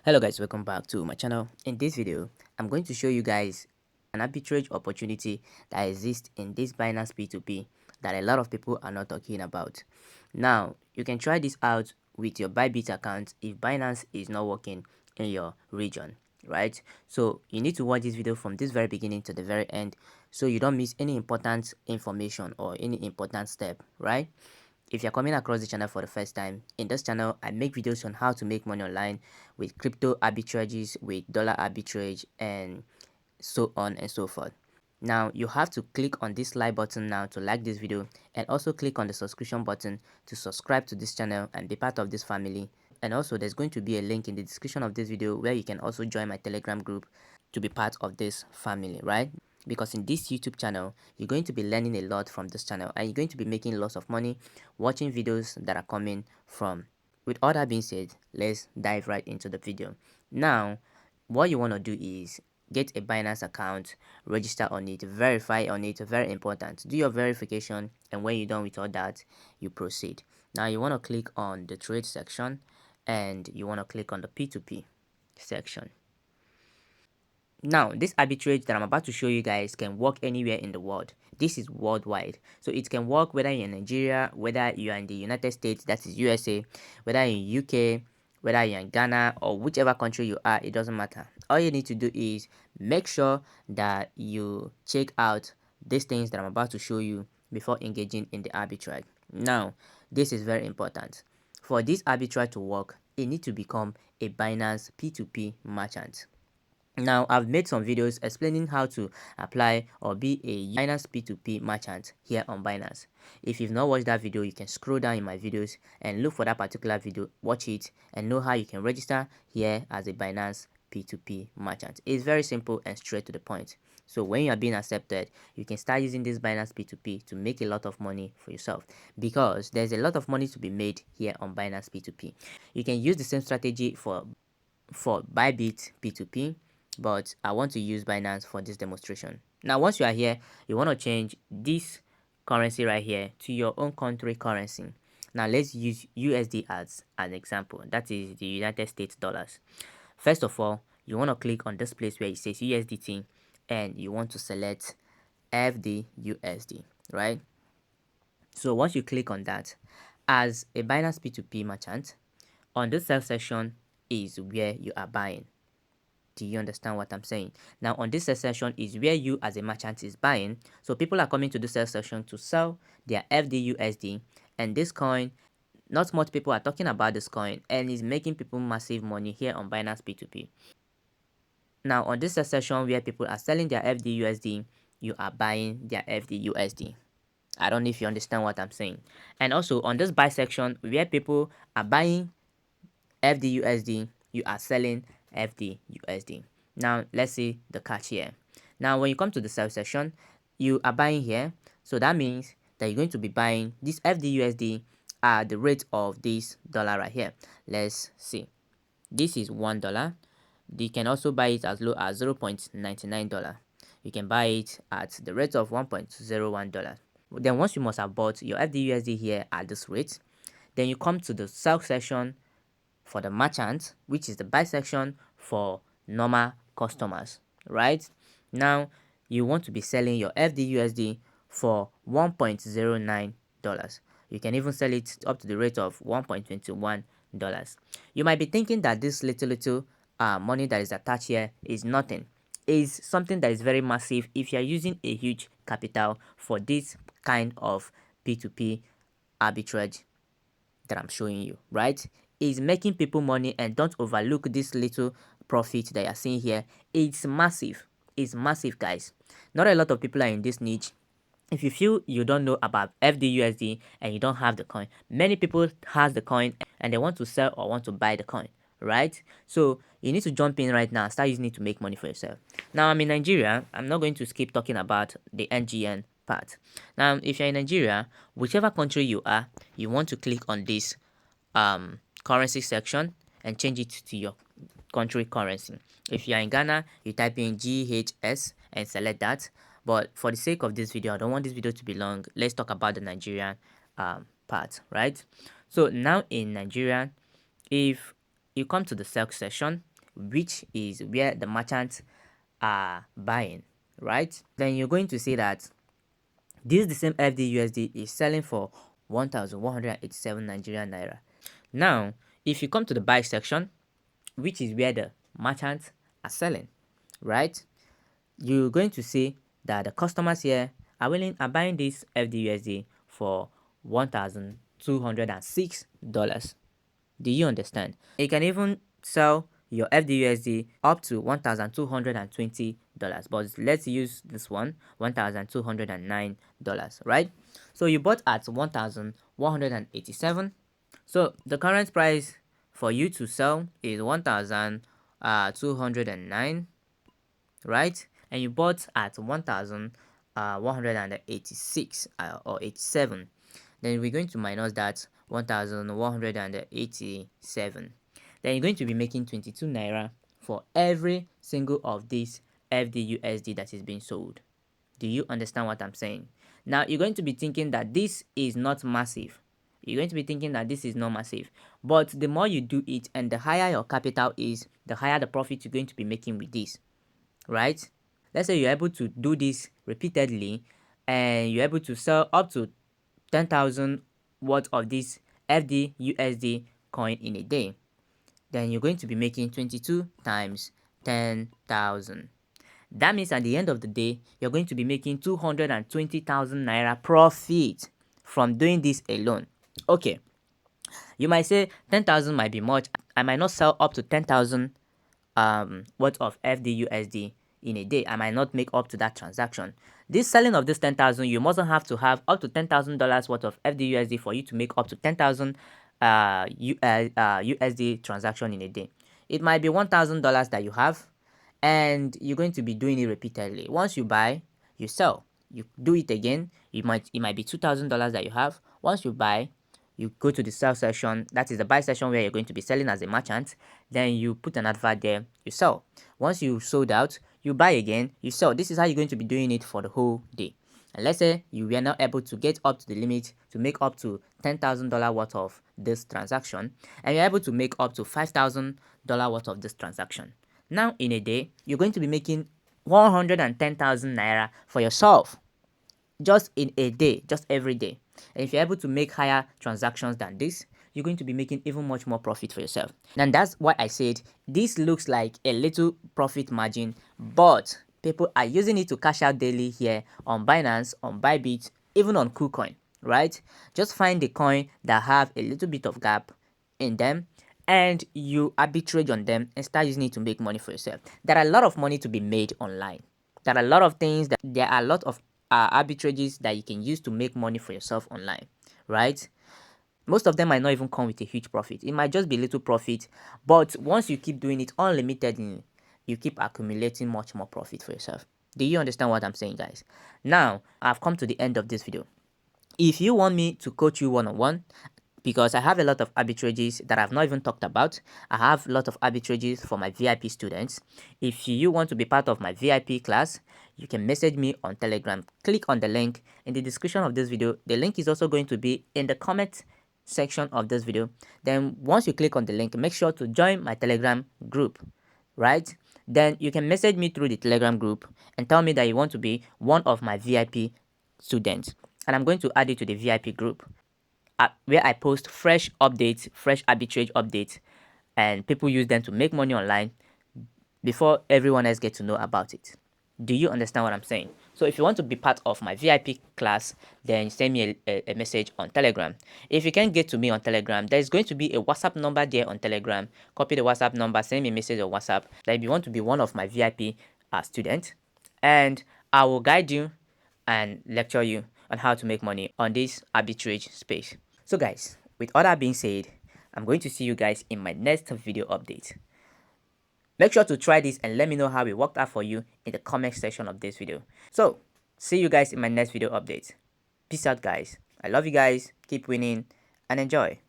Hello guys, welcome back to my channel. In this video, I'm going to show you guys an arbitrage opportunity that exists in this Binance P2P that a lot of people are not talking about. Now, you can try this out with your Bybit account if Binance is not working in your region, right? So you need to watch this video from this very beginning to the very end so you don't miss any important information or any important step, right? If you're coming across the channel for the first time, in this channel, I make videos on how to make money online with crypto arbitrages, with dollar arbitrage, and so on and so forth. Now, you have to click on this like button now to like this video, and also click on the subscription button to subscribe to this channel and be part of this family. And also, there's going to be a link in the description of this video where you can also join my Telegram group to be part of this family, right? Because in this YouTube channel, you're going to be learning a lot from this channel and you're going to be making lots of money watching videos that are coming from. With all that being said, let's dive right into the video. Now, what you want to do is get a Binance account, register on it, verify on it, very important. Do your verification, and when you're done with all that, you proceed. Now you want to click on the trade section and you want to click on the P2P section. Now, this arbitrage that I'm about to show you guys can work anywhere in the world. This is worldwide. So it can work whether you're in Nigeria, whether you're in the United States, that is USA, whether you're in UK, whether you're in Ghana, or whichever country you are, it doesn't matter. All you need to do is make sure that you check out these things that I'm about to show you before engaging in the arbitrage. Now, this is very important. For this arbitrage to work, you need to become a Binance P2P merchant. Now, I've made some videos explaining how to apply or be a Binance P2P merchant here on Binance. If you've not watched that video, you can scroll down in my videos and look for that particular video, watch it, and know how you can register here as a Binance P2P merchant. It's very simple and straight to the point. So when you are being accepted, you can start using this Binance P2P to make a lot of money for yourself, because there's a lot of money to be made here on Binance P2P. You can use the same strategy for Bybit P2P, but I want to use Binance for this demonstration. Now, once you are here, you want to change this currency right here to your own country currency. Now, let's use USD as an example. That is the United States dollars. First of all, you want to click on this place where it says USDT and you want to select FDUSD, right? So once you click on that, as a Binance P2P merchant, on this sell section is where you are buying. Do you understand what I'm saying? Now, on this sell section is where you as a merchant is buying. So people are coming to this sell section to sell their FDUSD, and this coin, not much people are talking about this coin, and is making people massive money here on Binance P2P. Now, on this sell section where people are selling their FDUSD, you are buying their FDUSD. I don't know if you understand what I'm saying. And also on this buy section where people are buying FDUSD, you are selling FDUSD. Now, let's see the catch here. Now, when you come to the sell section, you are buying here. So that means that you're going to be buying this FDUSD at the rate of this dollar right here. Let's see. This is $1. You can also buy it as low as $0.99. You can buy it at the rate of $1.01. Then once you must have bought your FDUSD here at this rate, then you come to the sell section for the merchant, which is the buy section for normal customers, right? Now, you want to be selling your FDUSD for $1.09. You can even sell it up to the rate of $1.21. You might be thinking that this little money that is attached here is nothing. Is something that is very massive if you are using a huge capital for this kind of P2P arbitrage that I'm showing you, right? Is making people money, and don't overlook this little profit that you're seeing here. It's massive. It's massive, guys. Not a lot of people are in this niche. If you feel you don't know about FDUSD and you don't have the coin, many people has the coin and they want to sell or want to buy the coin, right? So you need to jump in right now and start using it to make money for yourself. Now, I'm in Nigeria. I'm not going to skip talking about the NGN part. Now, if you're in Nigeria, whichever country you are, you want to click on this currency section and change it to your country currency. If you are in Ghana, you type in GHS and select that. But for the sake of this video, I don't want this video to be long. Let's talk about the Nigerian part, right? So now in Nigeria, if you come to the sell section which is where the merchants are buying, right? Then you're going to see that this is the same FDUSD is selling for 1,187 Nigerian naira. Now, if you come to the buy section, which is where the merchants are selling, right? You're going to see that the customers here are buying this FDUSD for $1,206. Do you understand? You can even sell your FDUSD up to $1,220, but let's use this one, $1,209, right? So you bought at 1,187. So the current price for you to sell is 1,209, right? And you bought at 1,186 or 87. Then we're going to minus that 1,187. Then you're going to be making 22 naira for every single of these FDUSD that is being sold. Do you understand what I'm saying? Now you're going to be thinking that this is not massive. You're going to be thinking that this is not massive. But the more you do it and the higher your capital is, the higher the profit you're going to be making with this, right? Let's say you're able to do this repeatedly and you're able to sell up to 10,000 worth of this FDUSD coin in a day. Then you're going to be making 22 times 10,000. That means at the end of the day, you're going to be making 220,000 naira profit from doing this alone. Okay, you might say 10,000 might be much. I might not sell up to 10,000 worth of FDUSD in a day. I might not make up to that transaction. This selling of this 10,000, you mustn't have to have up to $10,000 worth of FDUSD for you to make up to 10,000 USD transaction in a day. It might be $1,000 that you have, and you're going to be doing it repeatedly. Once you buy, you sell. You do it again. It might be $2,000 that you have. Once you buy, you go to the sell section. That is the buy section where you're going to be selling as a merchant. Then you put an advert there, you sell. Once you sold out, you buy again, you sell. This is how you're going to be doing it for the whole day. And let's say you were not able to get up to the limit to make up to $10,000 worth of this transaction, and you're able to make up to $5,000 worth of this transaction. Now in a day, you're going to be making 110,000 naira for yourself. Just in a day, just every day. And if you're able to make higher transactions than this, you're going to be making even much more profit for yourself. And that's why I said this looks like a little profit margin, but people are using it to cash out daily here on Binance, on Bybit, even on KuCoin, right? Just find the coin that have a little bit of gap in them and you arbitrage on them and start using it to make money for yourself. There are a lot of money to be made online. There are a lot of things that there are a lot of arbitrages that you can use to make money for yourself online, right? Most of them might not even come with a huge profit. It might just be little profit, but once you keep doing it unlimitedly, you keep accumulating much more profit for yourself. Do you understand what I'm saying, guys? Now, I've come to the end of this video. If you want me to coach you one-on-one, because I have a lot of arbitrages that I've not even talked about. I have a lot of arbitrages for my VIP students. If you want to be part of my VIP class, you can message me on Telegram. Click on the link in the description of this video. The link is also going to be in the comment section of this video. Then once you click on the link, make sure to join my Telegram group, right? Then you can message me through the Telegram group and tell me that you want to be one of my VIP students. And I'm going to add you to the VIP group, where I post fresh updates, fresh arbitrage updates, and people use them to make money online before everyone else gets to know about it. Do you understand what I'm saying? So if you want to be part of my VIP class, then send me a message on Telegram. If you can't get to me on Telegram, there's going to be a WhatsApp number there on Telegram. Copy the WhatsApp number, send me a message on WhatsApp that if you want to be one of my VIP students, and I will guide you and lecture you on how to make money on this arbitrage space. So guys, with all that being said, I'm going to see you guys in my next video update. Make sure to try this and let me know how it worked out for you in the comment section of this video. So, see you guys in my next video update. Peace out, guys. I love you guys. Keep winning and enjoy.